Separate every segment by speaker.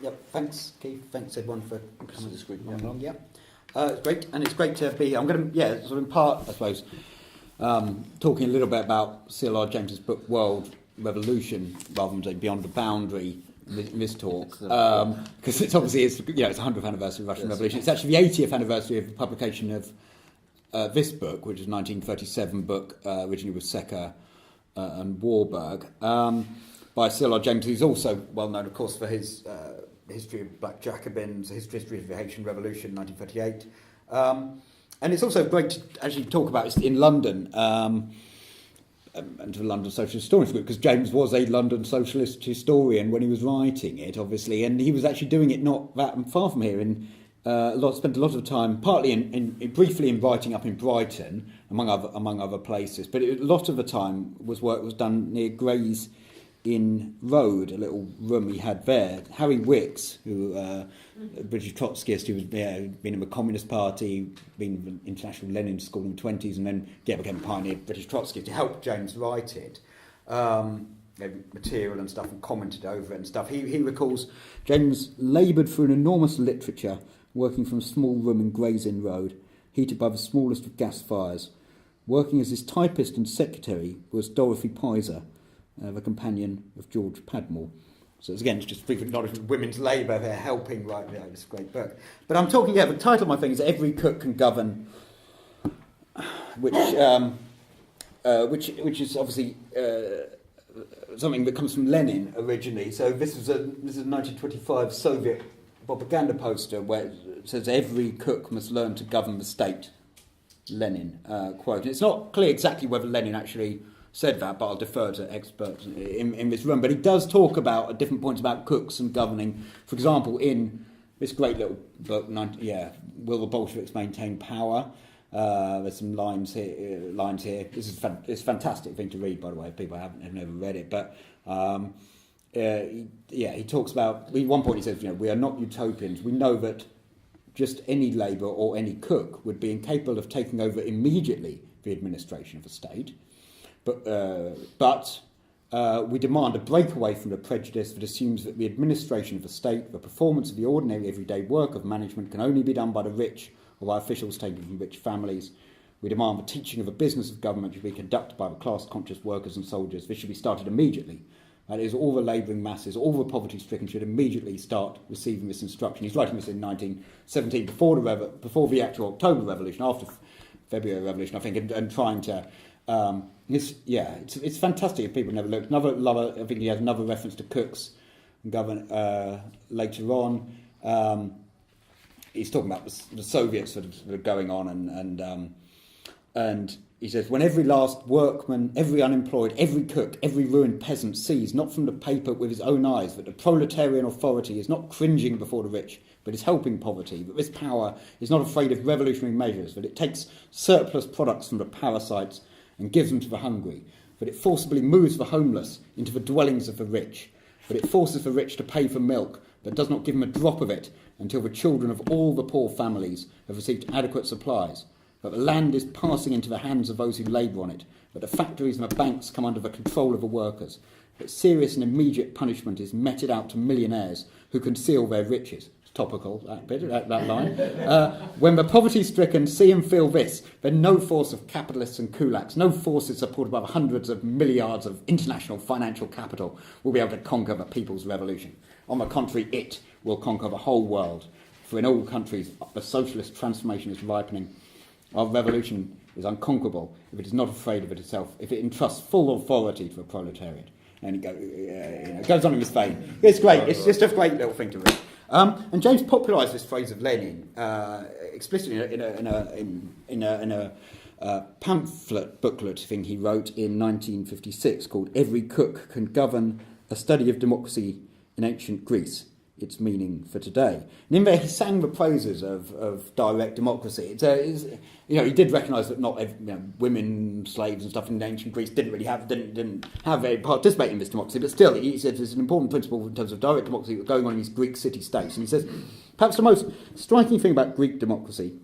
Speaker 1: Yep, thanks, Keith. Thanks, everyone, for coming to this group. Yeah. It's great, and it's great to be here. I'm going to, sort of in part, I suppose, talking a little bit about C.L.R. James's book, World Revolution, rather than say Beyond the Boundary, in this talk, because it's obviously, it's the 100th anniversary of the Russian Revolution. It's actually the 80th anniversary of the publication of this book, which is a 1937 book, originally with Secker and Warburg, by C.L.R. James, who's also well known, of course, for his history of Black Jacobins, history of the Haitian Revolution, 1938. And it's also great to actually talk about it in London, and to the London Socialist Historians Group, because James was a London socialist historian when he was writing it, obviously, and he was actually doing it not that far from here. Spent a lot of time, partly in briefly in writing up in Brighton, among other places, but a lot of the time work was done near Gray's Inn Road, a little room he had there. Harry Wicks, who a British Trotskyist, who was been in the Communist Party, been in the International Lenin School in the 20s, and then became a pioneer British Trotskyist, to help James write it. Material and stuff, and commented over it and stuff. He recalls James laboured through an enormous literature, working from a small room in Gray's Inn Road, heated by the smallest of gas fires. Working as his typist and secretary was Dorothy Pizer, the companion of George Padmore. So again, it's just brief acknowledgement of women's labour. They're helping write this great book. But I'm talking, the title of my thing is Every Cook Can Govern, which is obviously something that comes from Lenin originally. So this is a 1925 Soviet propaganda poster where it says every cook must learn to govern the state. Lenin quote. And it's not clear exactly whether Lenin actually said that, but I'll defer to experts in this room. But he does talk about at different points about cooks and governing. For example, in this great little book, Will the Bolsheviks Maintain Power? There's some lines here. This is it's a fantastic thing to read, by the way, if people have never read it. But he talks about, at one point he says, we are not utopians. We know that just any labourer or any cook would be incapable of taking over immediately the administration of the state. But we demand a breakaway from the prejudice that assumes that the administration of the state, the performance of the ordinary everyday work of management, can only be done by the rich or by officials taken from rich families. We demand the teaching of the business of government should be conducted by the class-conscious workers and soldiers. This should be started immediately. That is, all the labouring masses, all the poverty-stricken should immediately start receiving this instruction. He's writing this in 1917, before the actual October Revolution, after February Revolution, I think, and trying to... it's fantastic if people never looked. I think he has another reference to cooks and govern later on. He's talking about the Soviets sort of going on, and he says, when every last workman, every unemployed, every cook, every ruined peasant sees, not from the paper with his own eyes, that the proletarian authority is not cringing before the rich, but is helping poverty, that this power is not afraid of revolutionary measures, that it takes surplus products from the parasites and gives them to the hungry, that it forcibly moves the homeless into the dwellings of the rich, that it forces the rich to pay for milk, but does not give them a drop of it until the children of all the poor families have received adequate supplies, that the land is passing into the hands of those who labour on it, that the factories and the banks come under the control of the workers, that serious and immediate punishment is meted out to millionaires who conceal their riches. It's topical, that line. When the poverty-stricken see and feel this, then no force of capitalists and kulaks, no forces supported by the hundreds of milliards of international financial capital will be able to conquer the people's revolution. On the contrary, it will conquer the whole world. For in all countries, the socialist transformation is ripening. Our revolution is unconquerable if it is not afraid of it itself, if it entrusts full authority to the proletariat. And it goes on in this vein. It's great. It's just a great little thing to read. And James popularised this phrase of Lenin explicitly in a pamphlet booklet thing he wrote in 1956 called "Every Cook Can Govern: A Study of Democracy in Ancient Greece. Its meaning for today." And in there, he sang the praises of direct democracy. He did recognise that not women, slaves, and stuff in ancient Greece didn't have a participate in this democracy. But still, he said there's an important principle in terms of direct democracy going on in these Greek city-states. And he says, perhaps the most striking thing about Greek democracy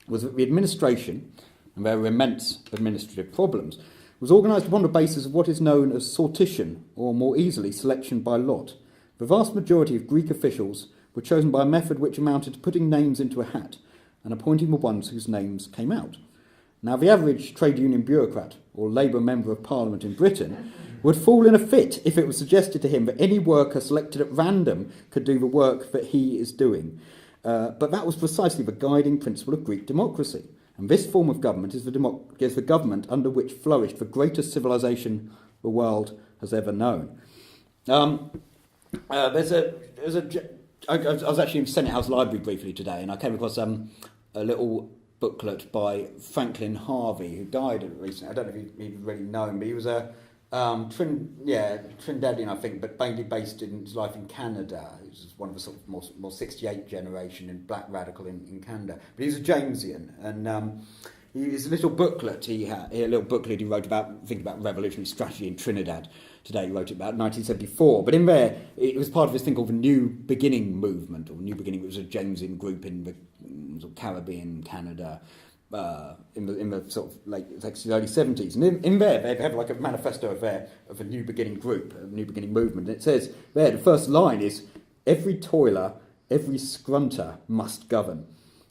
Speaker 1: was that the administration, and there were immense administrative problems, was organised upon the basis of what is known as sortition, or more easily, selection by lot. The vast majority of Greek officials were chosen by a method which amounted to putting names into a hat and appointing the ones whose names came out. Now, the average trade union bureaucrat or Labour member of Parliament in Britain would fall in a fit if it was suggested to him that any worker selected at random could do the work that he is doing. But that was precisely the guiding principle of Greek democracy. And this form of government is the government under which flourished the greatest civilization the world has ever known. I was actually in Senate House Library briefly today, and I came across a little booklet by Franklin Harvey, who died recently. I don't know if you've really known him, but he was a Trinidadian, I think, but mainly based in his life in Canada. He was one of the sort of more 68 generation and black radical in Canada. But he was a Jamesian, and his little booklet he wrote about thinking about revolutionary strategy in Trinidad. Today he wrote it about 1974. But in there, it was part of this thing called the New Beginning movement, or New Beginning. It was a Jamesian group in the sort of Caribbean, Canada, in the sort of late 60s, early 70s. And in there, they have like a manifesto of a New Beginning group, a New Beginning movement. And it says there, the first line is, "Every toiler, every scrunter must govern."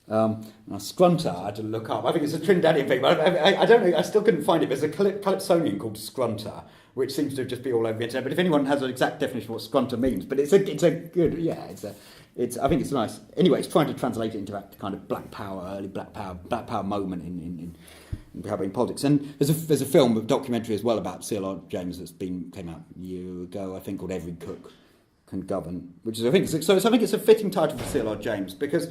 Speaker 1: Now, scrunter, I had to look up. I think it's a Trinidadian thing, but I don't know. I still couldn't find it. There's a Calypsonian called scrunter, which seems to just be all over the internet. But if anyone has an exact definition of what scrunter means, but it's a good, I think it's nice. Anyway, it's trying to translate it into that kind of black power, early black power moment in Caribbean politics. And there's a film, a documentary as well about C.L.R. James came out a year ago, I think, called Every Cook Can Govern, which is I think it's a fitting title for C.L.R. James, because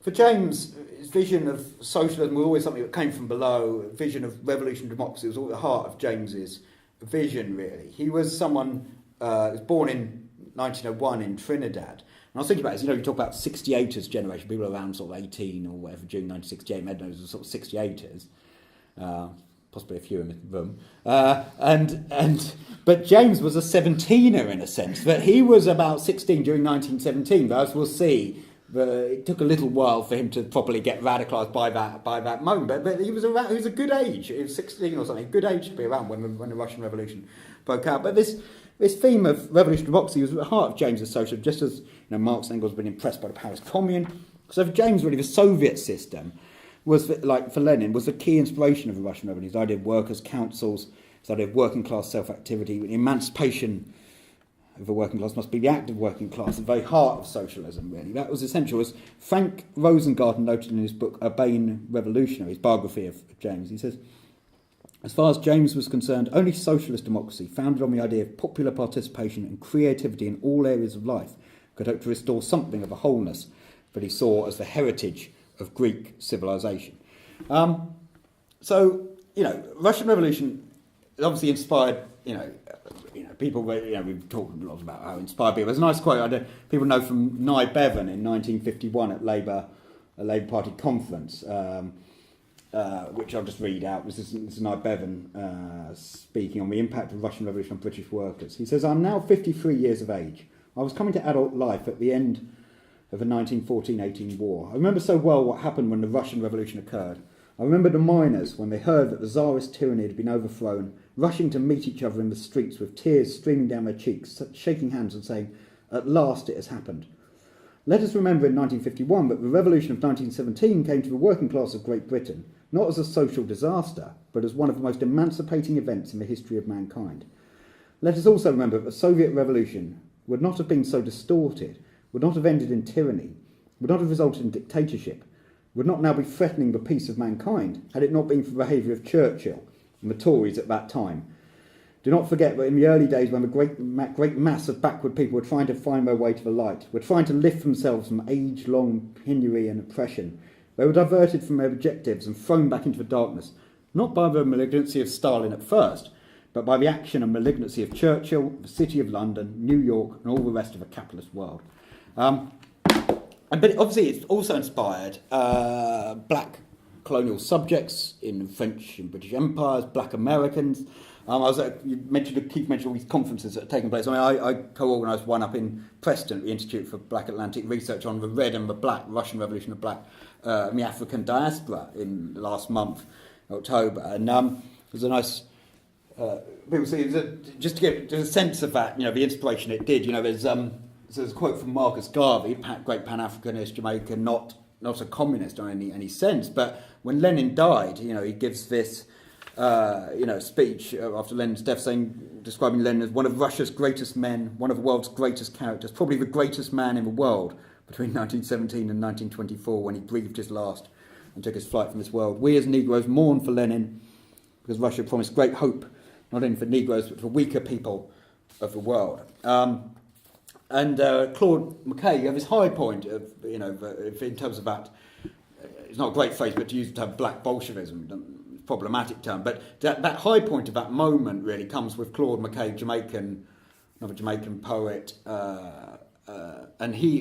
Speaker 1: for James, his vision of socialism was always something that came from below. A vision of revolutionary democracy was all at the heart of James's vision, really. He was someone who was born in 1901 in Trinidad. And I was thinking about this, you talk about 68ers generation, people around sort of 18 or whatever, June 1968, Mednos were sort of 68ers, possibly a few in the room. But James was a 17er in a sense, but he was about 16 during 1917, but as we'll see, it took a little while for him to properly get radicalised by that moment. But he was a good age. He was 16 or something, a good age to be around when the Russian Revolution broke out. But this theme of revolutionary democracy was at the heart of James's socialism, just as Marx and Engels had been impressed by the Paris Commune. So for James, really, the Soviet system was, like for Lenin, was the key inspiration of the Russian Revolution. His idea of workers' councils, his idea of working class self-activity, the emancipation of the working class must be the active working class, the very heart of socialism, really. That was essential. As Frank Rosengarten noted in his book Urbane Revolutionary, his biography of James, he says, as far as James was concerned, only socialist democracy, founded on the idea of popular participation and creativity in all areas of life, could hope to restore something of a wholeness that he saw as the heritage of Greek civilization. Russian Revolution obviously inspired, people, we've talked a lot about how inspired people. There's a nice quote people know from Nye Bevan in 1951 at a Labour Party conference, which I'll just read out. This is Nye Bevan speaking on the impact of the Russian Revolution on British workers. He says, "I'm now 53 years of age. I was coming to adult life at the end of the 1914-18 war. I remember so well what happened when the Russian Revolution occurred. I remember the miners, when they heard that the Tsarist tyranny had been overthrown, rushing to meet each other in the streets with tears streaming down their cheeks, shaking hands and saying, 'At last it has happened.' Let us remember in 1951 that the revolution of 1917 came to the working class of Great Britain, not as a social disaster, but as one of the most emancipating events in the history of mankind. Let us also remember that the Soviet Revolution would not have been so distorted, would not have ended in tyranny, would not have resulted in dictatorship, would not now be threatening the peace of mankind, had it not been for the behaviour of Churchill and the Tories at that time. Do not forget that in the early days when the great mass of backward people were trying to find their way to the light, were trying to lift themselves from age-long penury and oppression, they were diverted from their objectives and thrown back into the darkness, not by the malignancy of Stalin at first, but by the action and malignancy of Churchill, the City of London, New York, and all the rest of the capitalist world." But obviously it's also inspired black colonial subjects in the French and British empires, black Americans. Keith mentioned all these conferences that are taking place. I co-organised one up in Preston at the Institute for Black Atlantic Research on the red and the black Russian Revolution of Black in the African diaspora in last month, October. And there's a nice people see, just to get a sense of that, the inspiration it did. There's a quote from Marcus Garvey, great Pan-Africanist Jamaican, not a communist in any sense, but when Lenin died, he gives this, speech after Lenin's death, describing Lenin as one of Russia's greatest men, one of the world's greatest characters, probably the greatest man in the world between 1917 and 1924, when he breathed his last and took his flight from this world. We as Negroes mourn for Lenin because Russia promised great hope, not only for Negroes but for weaker people of the world. And Claude McKay, you have this high point of, in terms of that, it's not a great phrase, but to use the term black Bolshevism, problematic term, but that high point of that moment really comes with Claude McKay, another Jamaican poet, and he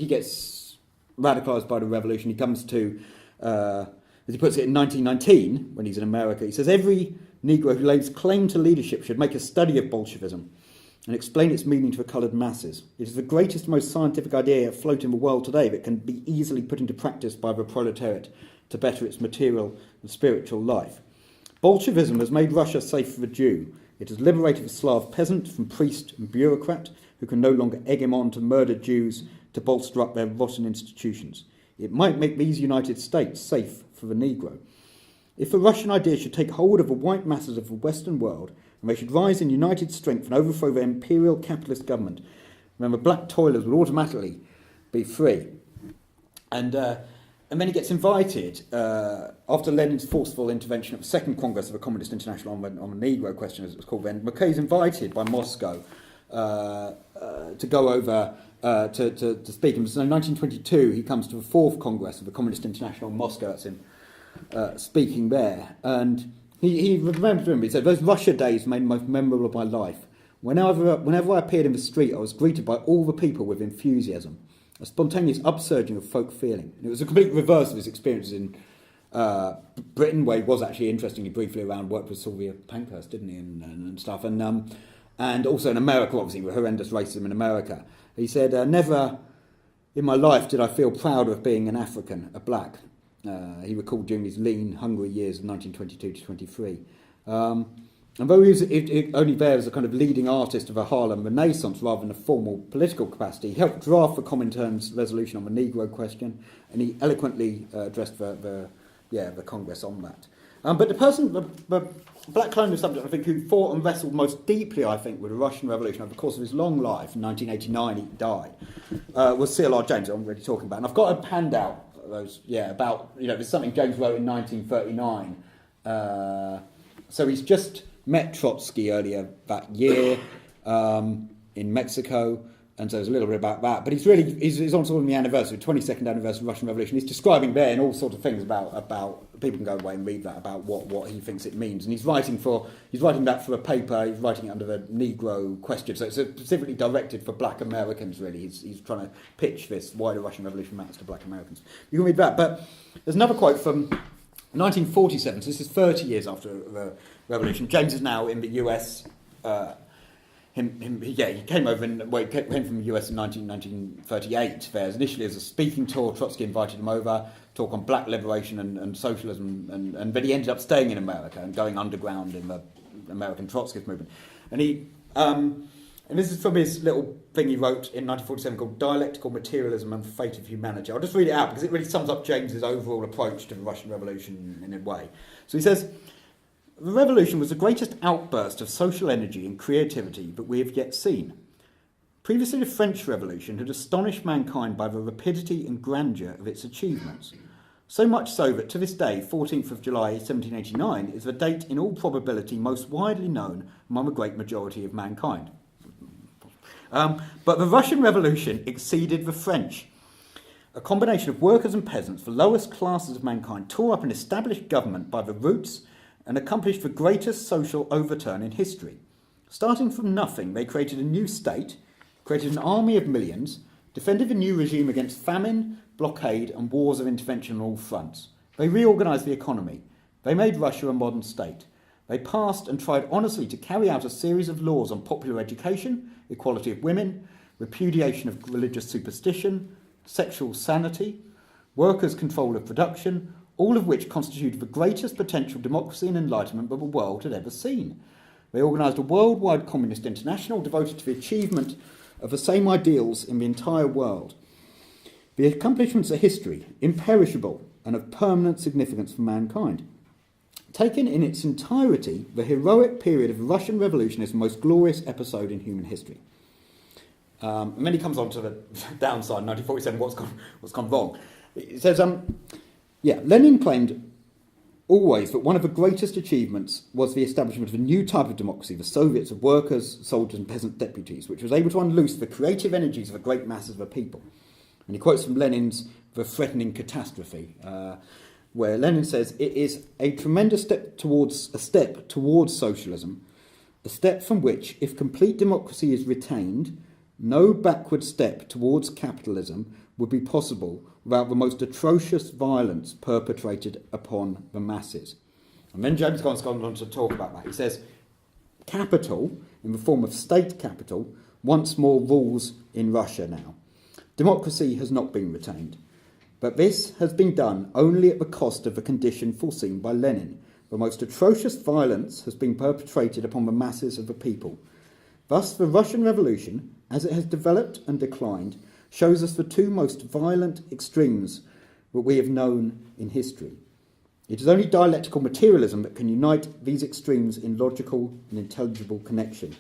Speaker 1: gets radicalised by the revolution. He comes to, as he puts it, in 1919, when he's in America, he says, every Negro who lays claim to leadership should make a study of Bolshevism and explain its meaning to the coloured masses. It is the greatest, most scientific idea afloat in the world today that can be easily put into practice by the proletariat to better its material and spiritual life. Bolshevism has made Russia safe for the Jew. It has liberated the Slav peasant from priest and bureaucrat who can no longer egg him on to murder Jews to bolster up their rotten institutions. It might make these United States safe for the Negro. If the Russian idea should take hold of the white masses of the Western world, and they should rise in united strength and overthrow their imperial capitalist government, then the black toilers would automatically be free. And then he gets invited, after Lenin's forceful intervention at the Second Congress of the Communist International on the Negro question, as it was called then, McKay's invited by Moscow to go over to speak. And so in 1922, he comes to the Fourth Congress of the Communist International in Moscow. That's him speaking there. And he remembers him. He said, those Russia days made the most memorable of my life. Whenever I appeared in the street, I was greeted by all the people with enthusiasm, a spontaneous upsurging of folk feeling. And it was a complete reverse of his experiences in Britain, where he was actually, interestingly, briefly around, worked with Sylvia Pankhurst, didn't he, and stuff. And also in America, obviously, with horrendous racism in America. He said, never in my life did I feel proud of being an African, a black. He recalled during his lean, hungry years of 1922 to 23. And though he was only there as a kind of leading artist of a Harlem Renaissance rather than a formal political capacity, he helped draft the Comintern's resolution on the Negro question, and he eloquently addressed the Congress on that. But the black colonial subject, I think, who fought and wrestled most deeply, I think, with the Russian Revolution over the course of his long life, in 1989 he died, was C.L.R. James, I'm already talking about. And I've got a handout about, there's something James wrote in 1939. So he's just met Trotsky earlier that year in Mexico, and so there's a little bit about that. But he's on sort of the anniversary, 22nd anniversary of the Russian Revolution. He's describing there and all sorts of things about people can go away and read that, about what he thinks it means. And he's writing that for a paper. He's writing it under the Negro question. So it's specifically directed for black Americans, really. He's trying to pitch this, why the Russian Revolution matters to black Americans. You can read that. But there's another quote from 1947, so this is 30 years after the Revolution. James is now in the US. He came over he came from the US in 1938. Initially as a speaking tour. Trotsky invited him over, talk on black liberation and socialism, but he ended up staying in America and going underground in the American Trotskyist movement. And this is from his little thing he wrote in 1947 called Dialectical Materialism and the Fate of Humanity. I'll just read it out because it really sums up James's overall approach to the Russian Revolution in a way. So he says, the revolution was the greatest outburst of social energy and creativity that we have yet seen. Previously, the French Revolution had astonished mankind by the rapidity and grandeur of its achievements. So much so that to this day, 14th of July 1789, is the date in all probability most widely known among the great majority of mankind. But the Russian Revolution exceeded the French. A combination of workers and peasants, the lowest classes of mankind, tore up an established government by the roots and accomplished the greatest social overturn in history. Starting from nothing, they created a new state, created an army of millions, defended the new regime against famine, blockade, and wars of intervention on all fronts. They reorganised the economy. They made Russia a modern state. They passed and tried honestly to carry out a series of laws on popular education, equality of women, repudiation of religious superstition, sexual sanity, workers' control of production, all of which constituted the greatest potential democracy and enlightenment that the world had ever seen. They organised a worldwide communist international devoted to the achievement of the same ideals in the entire world. The accomplishments are history, imperishable, and of permanent significance for mankind. Taken in its entirety, the heroic period of the Russian Revolution is the most glorious episode in human history. And then he comes on to the downside, 1947, what's gone wrong. It says, Lenin claimed always that one of the greatest achievements was the establishment of a new type of democracy, the Soviets of workers, soldiers and peasant deputies, which was able to unloose the creative energies of the great masses of the people. And he quotes from Lenin's The Threatening Catastrophe, where Lenin says, it is a tremendous step towards socialism, a step from which, if complete democracy is retained, no backward step towards capitalism would be possible without the most atrocious violence perpetrated upon the masses. And then James Gunn has gone on to talk about that. He says, capital, in the form of state capital, once more rules in Russia now. Democracy has not been retained. But this has been done only at the cost of the condition foreseen by Lenin. The most atrocious violence has been perpetrated upon the masses of the people. Thus, the Russian Revolution, as it has developed and declined, shows us the two most violent extremes that we have known in history. It is only dialectical materialism that can unite these extremes in logical and intelligible connection.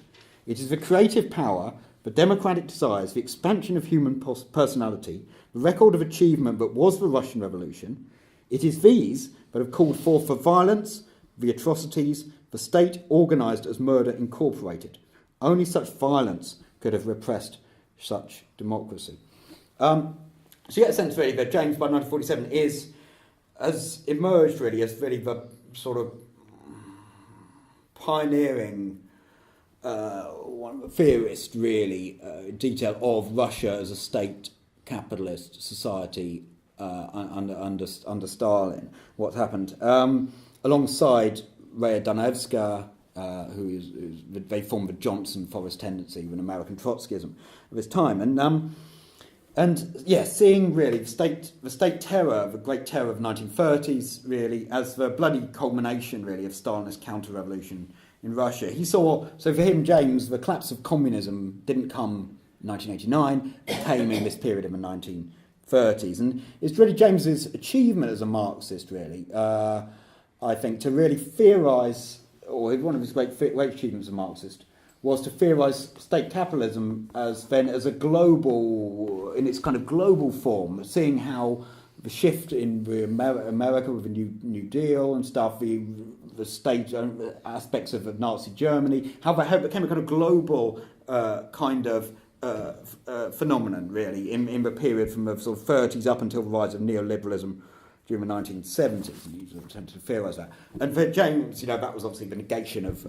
Speaker 1: It is the creative power, the democratic desires, the expansion of human personality, the record of achievement that was the Russian Revolution. It is these that have called forth the violence, the atrocities, the state organised as murder incorporated. Only such violence could have repressed such democracy. So you get a sense really that James by 1947 has emerged really as really the sort of pioneering one of the theorists really detail of Russia as a state capitalist society under Stalin. What happened alongside Rhea Danevska, they formed the Johnson Forest tendency, an American Trotskyism of his time, and seeing really the state terror, the great terror of the 1930s, really as the bloody culmination really of Stalinist counter-revolution in Russia. He saw, so for him, James, the collapse of communism didn't come in 1989, it came in this period in the 1930s, and it's really James's achievement as a Marxist, really, I think, to really theorise, or one of his great achievements as a Marxist, was to theorise state capitalism as a global, in its kind of global form, seeing how the shift in America with the New Deal and stuff, the state aspects of Nazi Germany, how that became a kind of global kind of phenomenon, really, in the period from the sort of 30s up until the rise of neoliberalism during the 1970s, and he sort of attempted to theorise that. And for James, that was obviously the negation of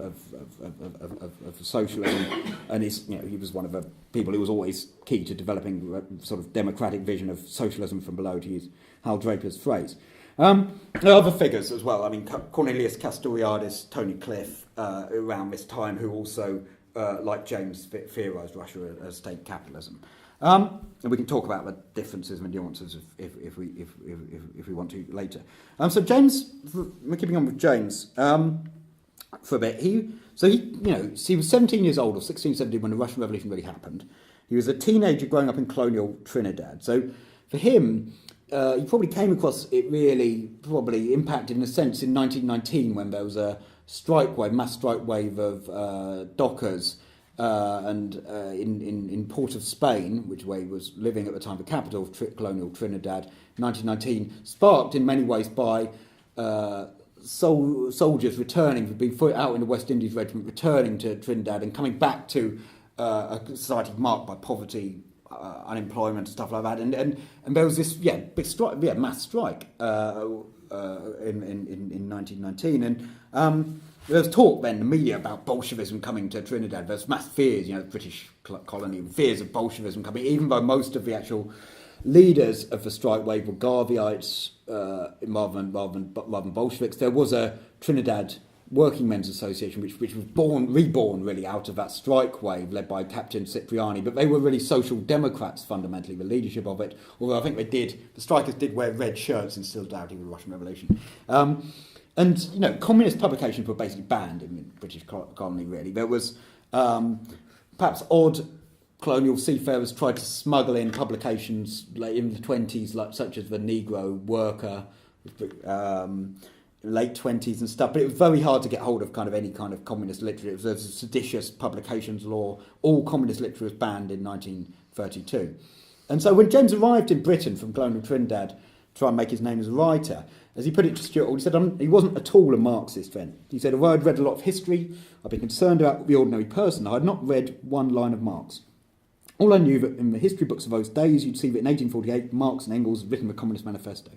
Speaker 1: socialism, and he was one of the people who was always key to developing a sort of democratic vision of socialism from below, to use Hal Draper's phrase. There are other figures as well. I mean, Cornelius Castoriadis, Tony Cliff, around this time, who also, like James, theorised Russia as state capitalism. And we can talk about the differences and nuances if we want to later. So James, we're keeping on with James for a bit. He was 17 years old, or 16, 17 when the Russian Revolution really happened. He was a teenager growing up in colonial Trinidad. So for him, he probably came across it really, probably impacted in a sense in 1919 when there was a mass strike wave of dockers. And in Port of Spain, which he was living at the time, the capital of colonial Trinidad, 1919, sparked in many ways by soldiers returning, who'd been out in the West Indies Regiment, returning to Trinidad and coming back to a society marked by poverty, unemployment, stuff like that. And there was this big strike, mass strike in 1919, and there was talk then in the media about Bolshevism coming to Trinidad. There's mass fears, the British colony, fears of Bolshevism coming, even though most of the actual leaders of the strike wave were Garveyites rather than Bolsheviks. There was a Trinidad Working Men's Association, which was reborn really out of that strike wave led by Captain Cipriani, but they were really social democrats fundamentally, the leadership of it, although I think the strikers did wear red shirts in solidarity with the Russian Revolution. And, communist publications were basically banned in the British colony, really. There was perhaps odd colonial seafarers tried to smuggle in publications in the 20s, such as the Negro Worker, late 20s and stuff, but it was very hard to get hold of any kind of communist literature. It was a seditious publications law. All communist literature was banned in 1932. And so when James arrived in Britain from colonial Trinidad to try and make his name as a writer, as he put it to Stuart Hall, he said he wasn't at all a Marxist then. He said, although I'd read a lot of history, I'd been concerned about the ordinary person. I had not read one line of Marx. All I knew that in the history books of those days, you'd see that in 1848, Marx and Engels had written the Communist Manifesto.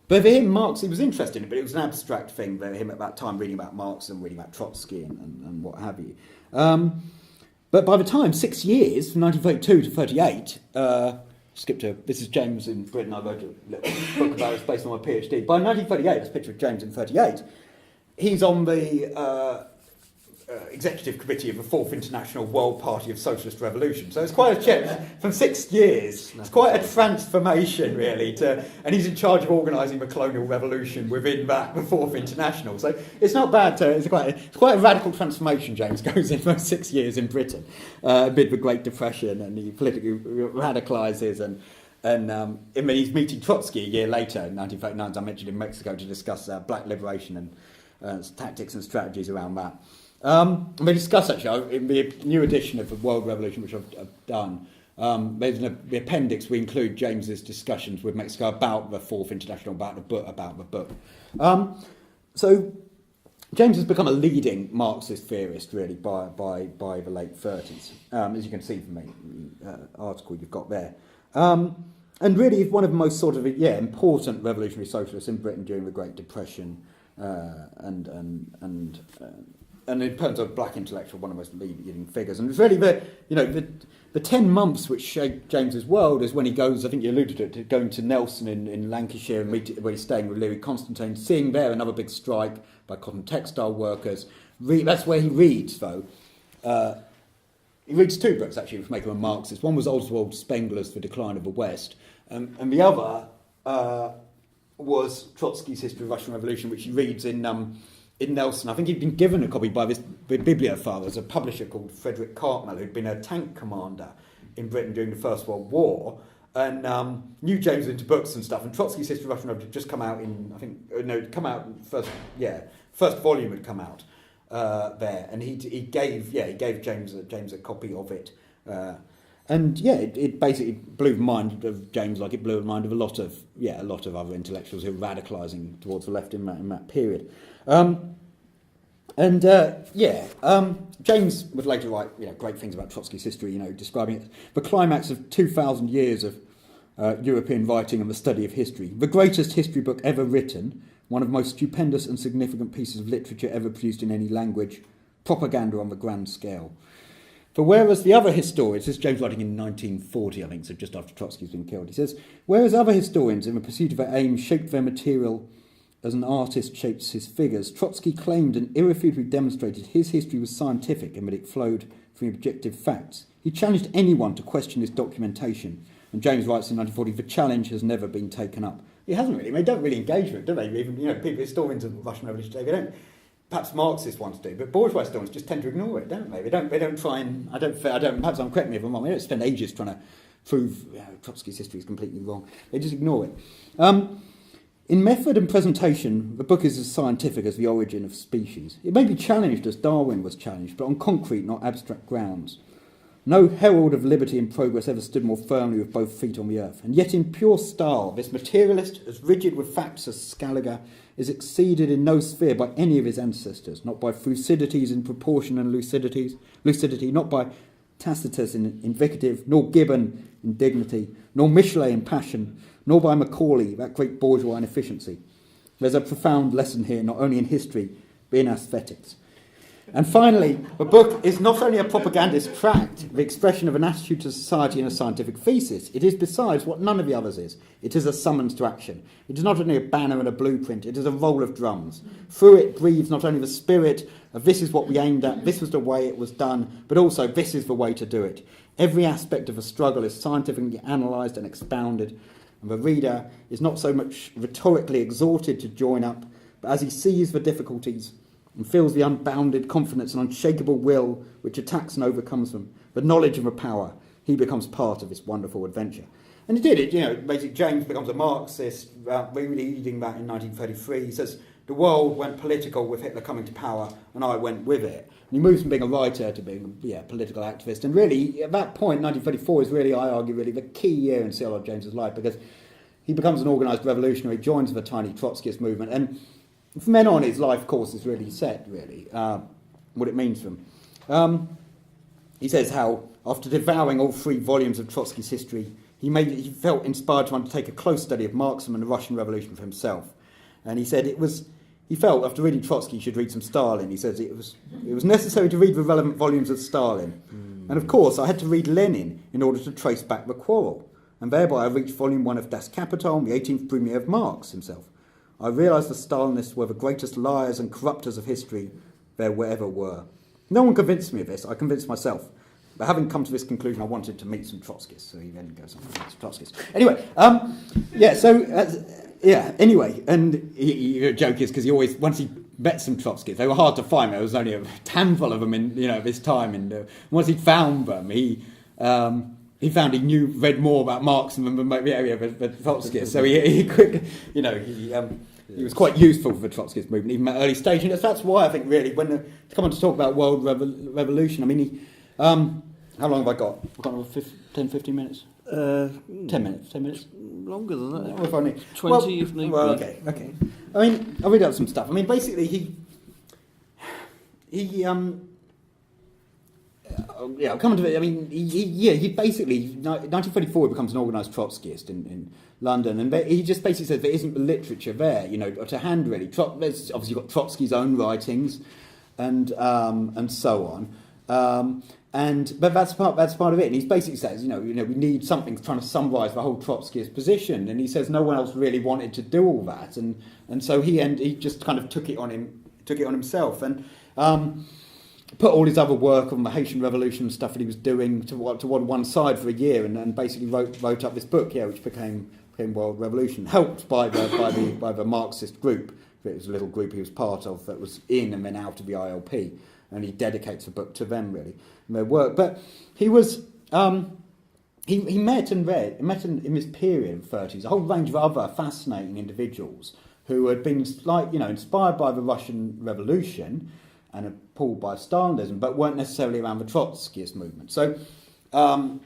Speaker 1: But for him, Marx, he was interested in it, but it was an abstract thing for him at that time, reading about Marx and reading about Trotsky and what have you. But by the time, 6 years, from 1932 to 38, this is James in Britain, I wrote a little book about it based on my PhD. By 1938, this picture of James in 38, he's on the executive committee of the Fourth International World Party of Socialist Revolution. So it's quite a change. From 6 years, it's quite a transformation, really, and he's in charge of organising the colonial revolution within the Fourth International. So it's not bad. It's quite a radical transformation James goes in for 6 years in Britain, amid the Great Depression, and he politically radicalises and he's meeting Trotsky a year later, in 1939, as I mentioned, in Mexico, to discuss black liberation and tactics and strategies around that. We discuss, actually, in the new edition of the World Revolution, which I've done, there's the appendix, we include James's discussions with Mexico about the Fourth International, about the book. So James has become a leading Marxist theorist, really, by the late 30s, as you can see from the article you've got there. And really one of the most important revolutionary socialists in Britain during the Great Depression, and in terms of black intellectual, one of the most leading figures. And it's really the 10 months which shaped James's world is when he goes, I think you alluded to it, going to Nelson in Lancashire, where he's staying with Louis Constantine, seeing there another big strike by cotton textile workers. That's where he reads, though. He reads two books, actually, which make him a Marxist. One was Oswald Spengler's The Decline of the West, and the other was Trotsky's History of the Russian Revolution, which he reads in Nelson. I think he'd been given a copy by the bibliophile. There's a publisher called Frederick Cartmel, who'd been a tank commander in Britain during the First World War, and knew James into books and stuff. And Trotsky's History of Russian Revolution had just come out first volume had come out there, and he gave James a copy of it. It basically blew the mind of James, like it blew the mind of a lot of other intellectuals who were radicalising towards the left in that period. James would later write great things about Trotsky's history, describing it the climax of 2,000 years of European writing and the study of history, the greatest history book ever written, one of the most stupendous and significant pieces of literature ever produced in any language, propaganda on the grand scale. For whereas the other historians, this is James writing in 1940, I think, so just after Trotsky's been killed, he says, whereas other historians in the pursuit of their aim shaped their material as an artist shapes his figures, Trotsky claimed and irrefutably demonstrated his history was scientific and that it flowed from objective facts. He challenged anyone to question his documentation, and James writes in 1940, the challenge has never been taken up. He hasn't really. They don't really engage with it, do they? Even people, historians of the Russian Revolution today, they don't. Perhaps Marxist ones do, but bourgeois historians just tend to ignore it, don't they? They don't try and. Perhaps I'm correct me if I'm wrong. They don't spend ages trying to prove Trotsky's history is completely wrong. They just ignore it. In method and presentation, the book is as scientific as The Origin of Species. It may be challenged as Darwin was challenged, but on concrete, not abstract grounds. No herald of liberty and progress ever stood more firmly with both feet on the earth. And yet in pure style, this materialist, as rigid with facts as Scaliger, is exceeded in no sphere by any of his ancestors, not by Thucydides in proportion and lucidity, not by Tacitus in invective, nor Gibbon in dignity, nor Michelet in passion, nor by Macaulay, that great bourgeois inefficiency. There's a profound lesson here, not only in history, but in aesthetics. And finally, the book is not only a propagandist tract, the expression of an attitude to society and a scientific thesis, it is besides what none of the others is. It is a summons to action. It is not only a banner and a blueprint, it is a roll of drums. Through it breathes not only the spirit of this is what we aimed at, this was the way it was done, but also this is the way to do it. Every aspect of the struggle is scientifically analysed and expounded, and the reader is not so much rhetorically exhorted to join up, but as he sees the difficulties and feels the unbounded confidence and unshakable will which attacks and overcomes them, the knowledge of a power, he becomes part of this wonderful adventure. And he did it, basically James becomes a Marxist, reading that in 1933. He says, the world went political with Hitler coming to power, and I went with it. And he moves from being a writer to being a political activist. And really, at that point, 1934 is really, I argue, really the key year in C.L.R. James's life, because he becomes an organised revolutionary, joins the tiny Trotskyist movement, and from then on, his life course is really set, what it means to him. He says how, after devouring all 3 volumes of Trotsky's history, he felt inspired to undertake a close study of Marxism and the Russian Revolution for himself. And he said he felt, after reading Trotsky, he should read some Stalin. He says it was necessary to read the relevant volumes of Stalin. And of course, I had to read Lenin in order to trace back the quarrel. And thereby I reached volume 1 of Das Kapital, the 18th premiere of Marx himself. I realised the Stalinists were the greatest liars and corrupters of history there ever were. No one convinced me of this, I convinced myself. But having come to this conclusion, I wanted to meet some Trotskyists, so he then goes on to meet some Trotskyists. Anyway, anyway, and the joke is because he always, once he met some Trotskyists, they were hard to find, there was only a handful of them in, this time, and once he found them, he found he read more about Marxism than maybe the Trotskyists. So he quickly, he was quite useful for the Trotskyist movement, even at early stage. And that's why I think really, when to come on to talk about world revolution, I mean, how long have I got? I've got another 10, 15 minutes? 10 minutes. 10 minutes?
Speaker 2: Longer than that.
Speaker 1: Or if I need
Speaker 2: 20 if need be.
Speaker 1: Well, okay. I mean, I'll read out some stuff. I mean, basically, I'll come to it. I mean, he basically, 1934, he becomes an organised Trotskyist in London, and he just basically says there isn't the literature there, to hand really. There's obviously got Trotsky's own writings, and so on. But that's part of it. And he basically says, we need something trying to summarise the whole Trotskyist position. And he says no one else really wanted to do all that, and so he just kind of took it on himself, and put all his other work on the Haitian Revolution and stuff that he was doing to one side for a year, and basically wrote up this book, which became World Revolution, helped by the Marxist group. It was a little group he was part of that was in and then out of the ILP, and he dedicates the book to them really and their work. But he was he met in this period of the 30s a whole range of other fascinating individuals who had been inspired by the Russian Revolution and appalled by Stalinism, but weren't necessarily around the Trotskyist movement. So, for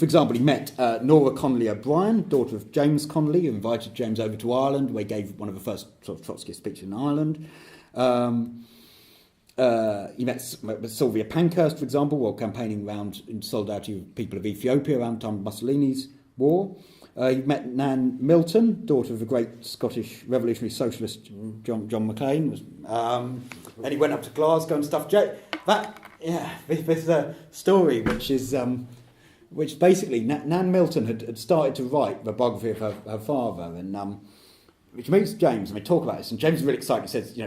Speaker 1: example, he met Nora Connolly O'Brien, daughter of James Connolly, who invited James over to Ireland, where he gave one of the first sort of Trotskyist speeches in Ireland. He met Sylvia Pankhurst, for example, while campaigning around in solidarity with people of Ethiopia around the time of Mussolini's war. He met Nan Milton, daughter of the great Scottish revolutionary socialist John McCain. Then he went up to Glasgow and stuff. This story which basically Nan Milton had started to write the biography of her father, and which makes James, and we talk about this, and James is really excited. He says,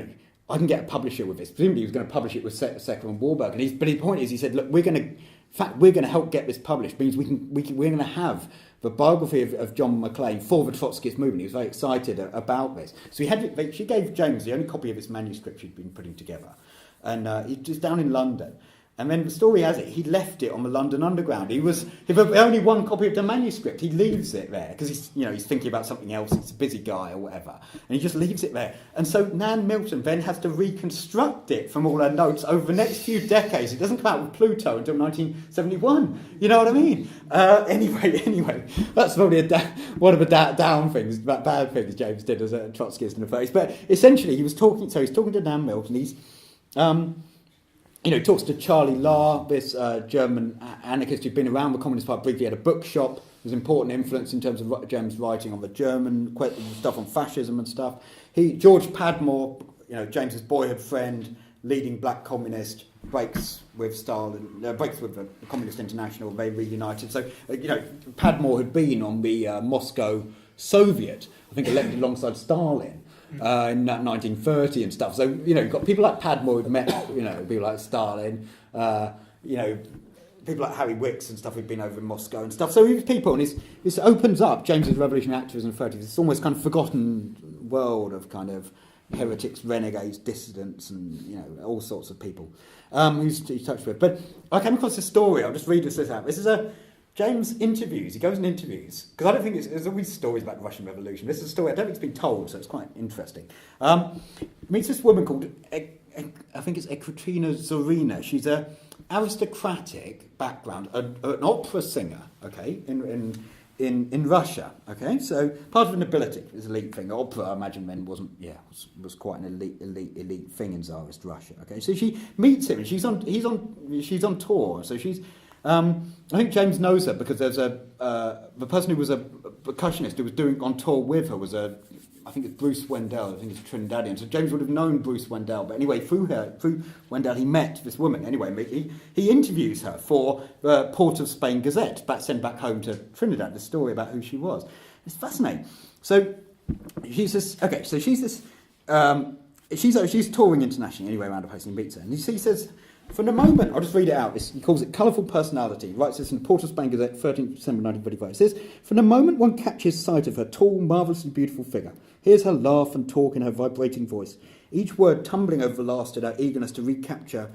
Speaker 1: I can get a publisher with this. Presumably he was going to publish it with Secker and Warburg. But his point is, he said, look, we're going to help get this published. It means we're going to have the biography of John McCain for the Trotskyist movement. He was very excited about this. So she gave James the only copy of his manuscript she'd been putting together. And it was down in London. And then the story has it, he left it on the London Underground. He only one copy of the manuscript. He leaves it there because he's thinking about something else. He's a busy guy or whatever, and he just leaves it there. And so Nan Milton then has to reconstruct it from all her notes over the next few decades. It doesn't come out with Pluto until 1971. You know what I mean? Anyway, that's probably one of the down things, bad things James did as a Trotskyist in the face. But essentially, he's talking to Nan Milton. He's talks to C.L.R, this German anarchist who'd been around the Communist Party briefly, had a bookshop, was an important influence in terms of James' writing on the German stuff on fascism and stuff. George Padmore, James's boyhood friend, leading black communist, breaks with Stalin, breaks with the Communist International, they reunited. So, Padmore had been on the Moscow Soviet, I think elected alongside Stalin in 1930 and stuff. So, you've got people like Padmore who'd met, people like Stalin, people like Harry Wicks and stuff who'd been over in Moscow and stuff. So these people, and this opens up James's revolutionary activism in the 30s. It's almost kind of forgotten world of kind of heretics, renegades, dissidents, and all sorts of people he's touched with. But I came across this story. I'll just read this out. This is James interviews. He goes and interviews, because I don't think there's always stories about the Russian Revolution. This is a story I don't think it's been told, so it's quite interesting. Meets this woman called I think it's Ekaterina Zorina. She's a aristocratic background, an opera singer, okay, in Russia, okay. So part of the nobility is an elite thing. Opera, I imagine, then was quite an elite thing in Tsarist Russia, okay. So she meets him, and she's on tour. So she's, I think James knows her because there's the person who was a percussionist who was doing on tour with her was I think it's Bruce Wendell, I think it's Trinidadian. So James would have known Bruce Wendell. But anyway, through Wendell, he met this woman. Anyway, he interviews her for the Port of Spain Gazette, sent back home to Trinidad, the story about who she was. It's fascinating. So she's this, okay, so she's this, she's touring internationally anyway around a place, and he meets her. And he says, from the moment, I'll just read it out, he calls it colourful personality. He writes this in the Port of Spain Gazette, 13th December 1935. It says, from the moment one catches sight of her tall, marvellously beautiful figure, hears her laugh and talk in her vibrating voice, each word tumbling over the last in her eagerness to recapture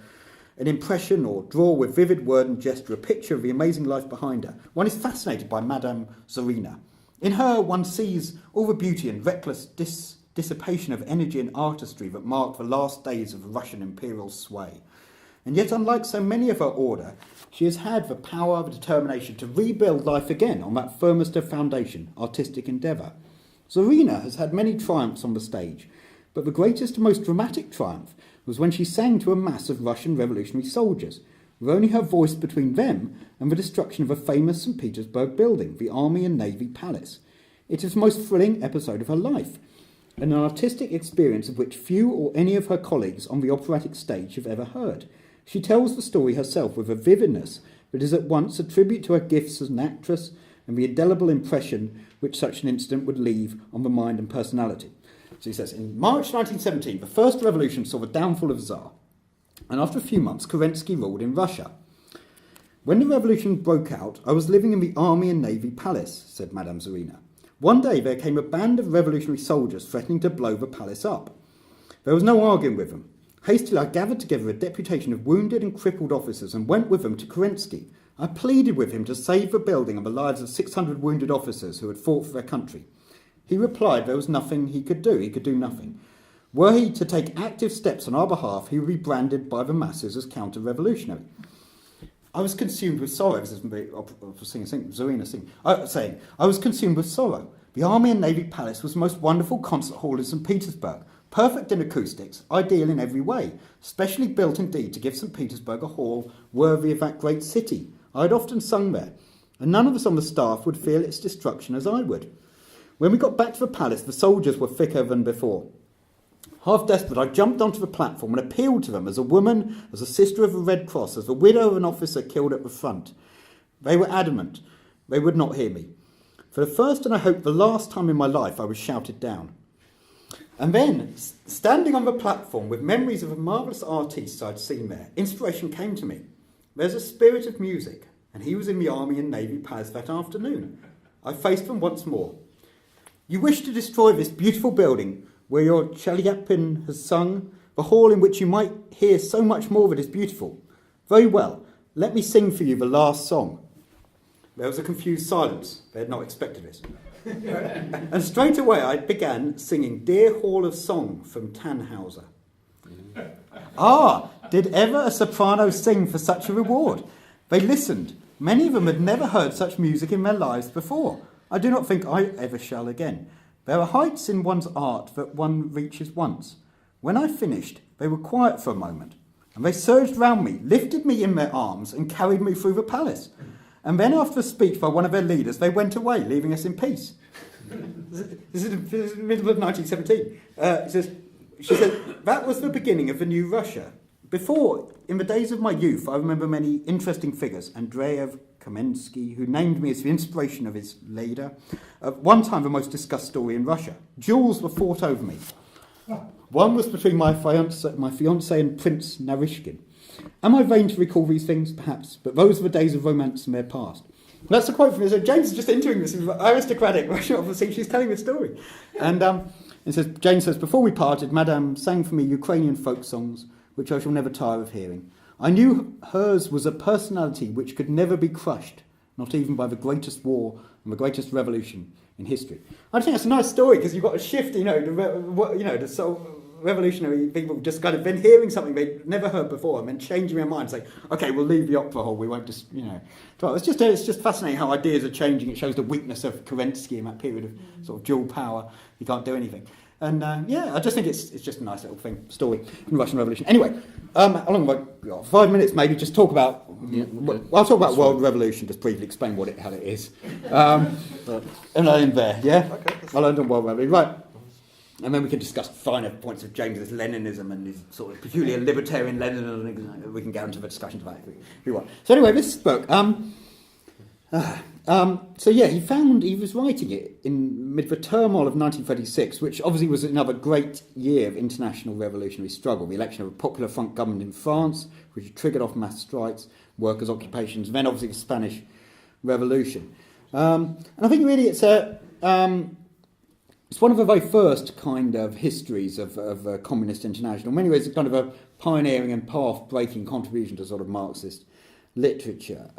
Speaker 1: an impression or draw with vivid word and gesture a picture of the amazing life behind her, one is fascinated by Madame Zorina. In her, one sees all the beauty and reckless dissipation of energy and artistry that marked the last days of Russian imperial sway. And yet, unlike so many of her order, she has had the power of determination to rebuild life again on that firmest of foundation, artistic endeavour. Zorina has had many triumphs on the stage, but the greatest and most dramatic triumph was when she sang to a mass of Russian revolutionary soldiers, with only her voice between them and the destruction of a famous St. Petersburg building, the Army and Navy Palace. It is the most thrilling episode of her life, and an artistic experience of which few or any of her colleagues on the operatic stage have ever heard. She tells the story herself with a vividness that is at once a tribute to her gifts as an actress and the indelible impression which such an incident would leave on the mind and personality. So he says, in March 1917, the first revolution saw the downfall of the Tsar, and after a few months, Kerensky ruled in Russia. When the revolution broke out, I was living in the Army and Navy Palace, said Madame Zorina. One day there came a band of revolutionary soldiers threatening to blow the palace up. There was no arguing with them. Hastily, I gathered together a deputation of wounded and crippled officers and went with them to Kerensky. I pleaded with him to save the building and the lives of 600 wounded officers who had fought for their country. He replied there was nothing he could do. He could do nothing. Were he to take active steps on our behalf, he would be branded by the masses as counter-revolutionary. I was consumed with sorrow. This is Zorina saying, I was consumed with sorrow. The Army and Navy Palace was the most wonderful concert hall in St. Petersburg. Perfect in acoustics, ideal in every way, specially built indeed to give St. Petersburg a hall worthy of that great city. I had often sung there, and none of us on the staff would feel its destruction as I would. When we got back to the palace, the soldiers were thicker than before. Half desperate, I jumped onto the platform and appealed to them as a woman, as a sister of the Red Cross, as the widow of an officer killed at the front. They were adamant. They would not hear me. For the first and I hope the last time in my life, I was shouted down. And then, standing on the platform with memories of a marvellous artiste I'd seen there, inspiration came to me. There's a spirit of music, and he was in the Army and Navy Palace that afternoon. I faced them once more. You wish to destroy this beautiful building where your Chelyapin has sung, the hall in which you might hear so much more that is beautiful. Very well, let me sing for you the last song. There was a confused silence. They had not expected this. And straight away I began singing Dear Hall of Song from Tannhauser. Did ever a soprano sing for such a reward? They listened. Many of them had never heard such music in their lives before. I do not think I ever shall again. There are heights in one's art that one reaches once. When I finished, they were quiet for a moment, and they surged round me, lifted me in their arms, and carried me through the palace. And then after a speech by one of their leaders, they went away, leaving us in peace. This is the middle of 1917. She said, that was the beginning of the new Russia. Before, in the days of my youth, I remember many interesting figures. Andreev, Kamensky, who named me as the inspiration of his leader. One time, the most discussed story in Russia. Duels were fought over me. One was between my fiancée and Prince Narishkin. Am I vain to recall these things? Perhaps. But those were the days of romance and their past. That's a quote from me. So James is just entering this aristocratic Russian officer. She's telling the story. And it says, James says, before we parted, Madame sang for me Ukrainian folk songs, which I shall never tire of hearing. I knew hers was a personality which could never be crushed, not even by the greatest war and the greatest revolution in history. I think that's a nice story because you've got a shift, the sort of revolutionary people just kind of been hearing something they'd never heard before and then changing their mind, saying, okay, we'll leave the opera hall, we won't just, It's just fascinating how ideas are changing. It shows the weakness of Kerensky in that period of sort of dual power. He can't do anything. And I just think it's just a nice little story in the Russian Revolution. Anyway, how long have I got? 5 minutes maybe, just talk about... I'll talk about World Revolution, just briefly explain what it is. And I end there, yeah? Okay. I'll end on World Revolution. Right. And then we can discuss finer points of James's Leninism and his sort of peculiar libertarian Leninism. We can get into the discussion about it if you want. So anyway, this book... he was writing it amid the turmoil of 1936, which obviously was another great year of international revolutionary struggle. The election of a Popular Front government in France, which triggered off mass strikes, workers' occupations, and then obviously the Spanish Revolution. And I think really it's one of the very first kind of histories of Communist International. In many ways, it's kind of a pioneering and path-breaking contribution to sort of Marxist literature.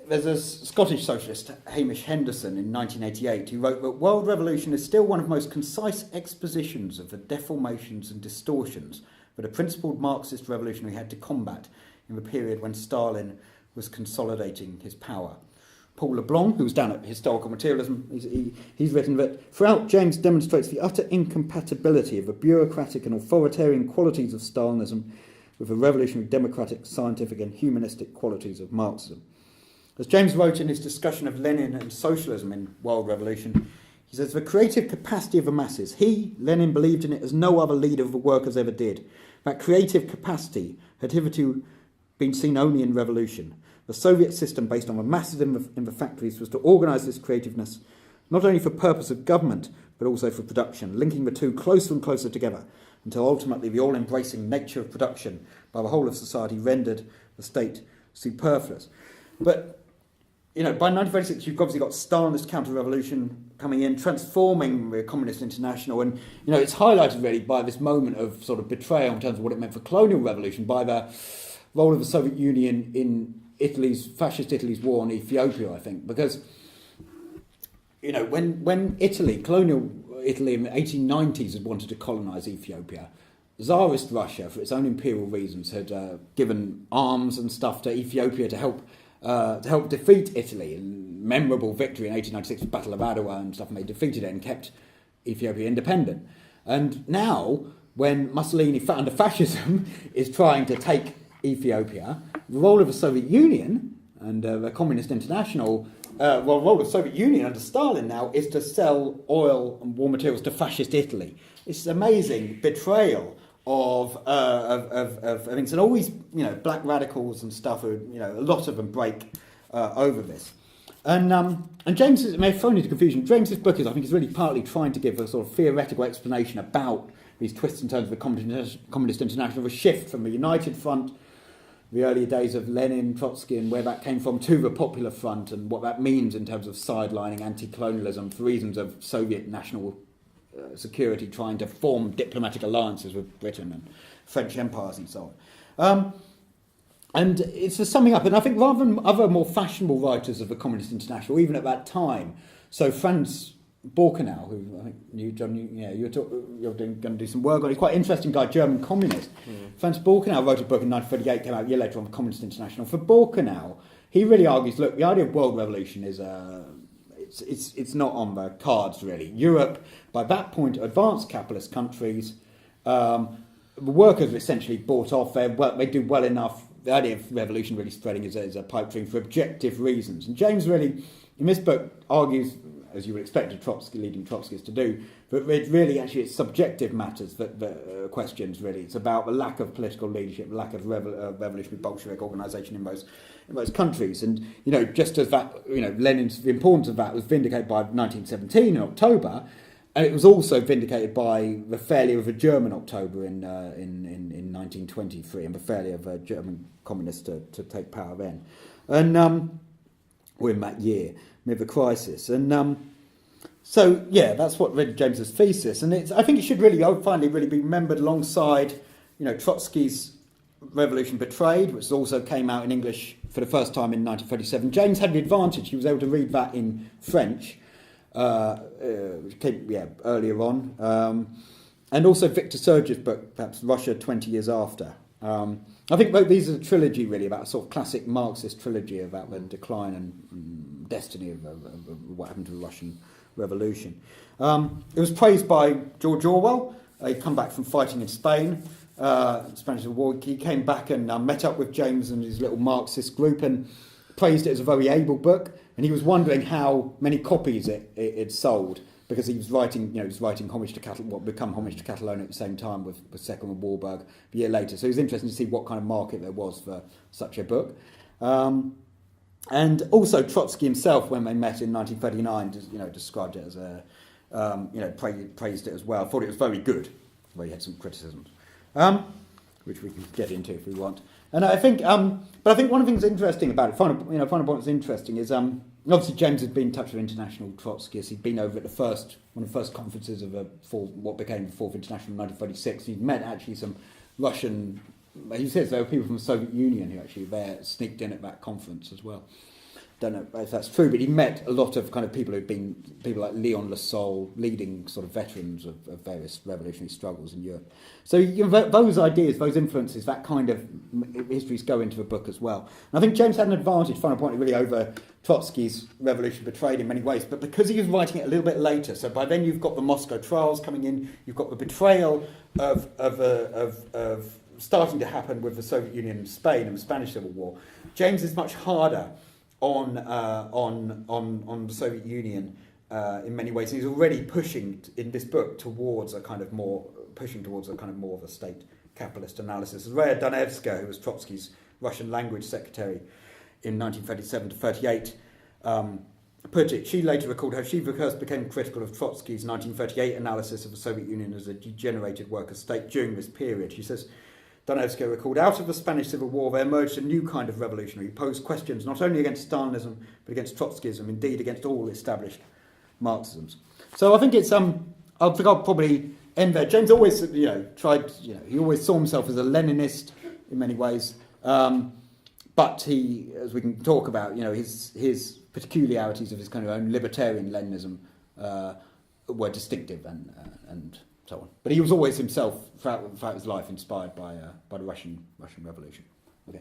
Speaker 1: There's a Scottish socialist, Hamish Henderson, in 1988, who wrote that World Revolution is still one of the most concise expositions of the deformations and distortions that a principled Marxist revolutionary had to combat in the period when Stalin was consolidating his power. Paul LeBlanc, who was down at Historical Materialism, he's written that throughout James demonstrates the utter incompatibility of the bureaucratic and authoritarian qualities of Stalinism with the revolutionary, democratic, scientific and humanistic qualities of Marxism. As James wrote in his discussion of Lenin and socialism in World Revolution, he says, the creative capacity of the masses. Lenin, believed in it as no other leader of the workers ever did. That creative capacity had hitherto been seen only in revolution. The Soviet system, based on the masses in the factories, was to organise this creativeness not only for purpose of government, but also for production, linking the two closer and closer together, until ultimately the all-embracing nature of production by the whole of society rendered the state superfluous. But, by 1936, you've obviously got Stalinist counter-revolution coming in, transforming the Communist International, and, it's highlighted really by this moment of sort of betrayal in terms of what it meant for colonial revolution, by the role of the Soviet Union in fascist Italy's war on Ethiopia, I think, because, when colonial Italy in the 1890s had wanted to colonise Ethiopia, Tsarist Russia, for its own imperial reasons, had given arms and stuff to Ethiopia to help defeat Italy. And memorable victory in 1896, the Battle of Adwa and stuff, and they defeated it and kept Ethiopia independent. And now, when Mussolini, under fascism, is trying to take Ethiopia, the role of the Soviet Union and the Communist International, the role of the Soviet Union under Stalin now is to sell oil and war materials to fascist Italy. It's amazing betrayal of things, and always black radicals and stuff. A lot of them break over this. And James may have thrown into confusion. James's book I think is really partly trying to give a sort of theoretical explanation about these twists and turns of the Communist International, the shift from the United Front, the earlier days of Lenin, Trotsky, and where that came from, to the Popular Front, and what that means in terms of sidelining anti-colonialism for reasons of Soviet national security, trying to form diplomatic alliances with Britain and French empires and so on. And it's just summing up, and I think rather than other more fashionable writers of the Communist International, even at that time, so Franz Borkenau, who I think you're going to do some work on. He's quite an interesting guy, German communist. Franz Borkenau wrote a book in 1938, came out a year later on the Communist International. For Borkenau, he really argues, look, the idea of world revolution is it's not on the cards really. Europe, by that point, advanced capitalist countries, the workers are essentially bought off. They do well enough. The idea of revolution really spreading is a pipe dream for objective reasons. And James really, in this book, argues as you would expect a leading Trotskyist to do, but really actually it's subjective matters that questions really. It's about the lack of political leadership, lack of revolutionary Bolshevik organisation in most countries, and just as that Lenin's the importance of that was vindicated by 1917 in October. And it was also vindicated by the failure of a German October in 1923 and the failure of German communists to take power then. And or in that year, amid the crisis. And so, yeah, that's what really James's thesis. And I think it should really finally be remembered alongside, Trotsky's Revolution Betrayed, which also came out in English for the first time in 1937. James had the advantage, he was able to read that in French, which came earlier on, and also Victor Serge's book, perhaps Russia 20 Years After. I think both these are a trilogy really about a sort of classic Marxist trilogy about the decline and destiny of what happened to the Russian Revolution. It was praised by George Orwell. He'd come back from fighting in Spain, Spanish Civil War. He came back and met up with James and his little Marxist group and praised it as a very able book. And he was wondering how many copies it sold, because he was writing, homage to what would become homage to Catalonia at the same time with Second and Warburg a year later. So it was interesting to see what kind of market there was for such a book. And also Trotsky himself, when they met in 1939, described it as praised it as well. Thought it was very good, where he had some criticisms, which we can get into if we want. And I think, but I think one of the things interesting about it, final point that's interesting is, obviously James had been in touch with international Trotskyists. He'd been over at one of the first conferences of what became the Fourth International in 1936. He'd met actually some Russian. He says there were people from the Soviet Union who actually sneaked in at that conference as well. Don't know if that's true, but he met a lot of kind of people like Leon Lassalle, leading sort of veterans of various revolutionary struggles in Europe. So those ideas, those influences, that kind of histories go into the book as well. And I think James had an advantage, final point, really over Trotsky's Revolution Betrayed in many ways, but because he was writing it a little bit later, so by then you've got the Moscow trials coming in, you've got the betrayal of starting to happen with the Soviet Union and Spain and the Spanish Civil War. James is much harder on the Soviet Union in many ways. He's already pushing in this book towards a kind of more of a state capitalist analysis. As Rhea Dunevska, who was Trotsky's Russian language secretary in 1937 to 38, put it. She later recalled how she first became critical of Trotsky's 1938 analysis of the Soviet Union as a degenerated worker state during this period. She says, Dunevska recalled, out of the Spanish Civil War there emerged a new kind of revolutionary who posed questions not only against Stalinism but against Trotskyism, indeed against all established Marxisms. So I think it's I think I'll probably end there. James always tried, he always saw himself as a Leninist in many ways, but he, as we can talk about, his peculiarities of his kind of own libertarian Leninism were distinctive and so on. But he was always himself, throughout his life, inspired by the Russian Revolution. Okay.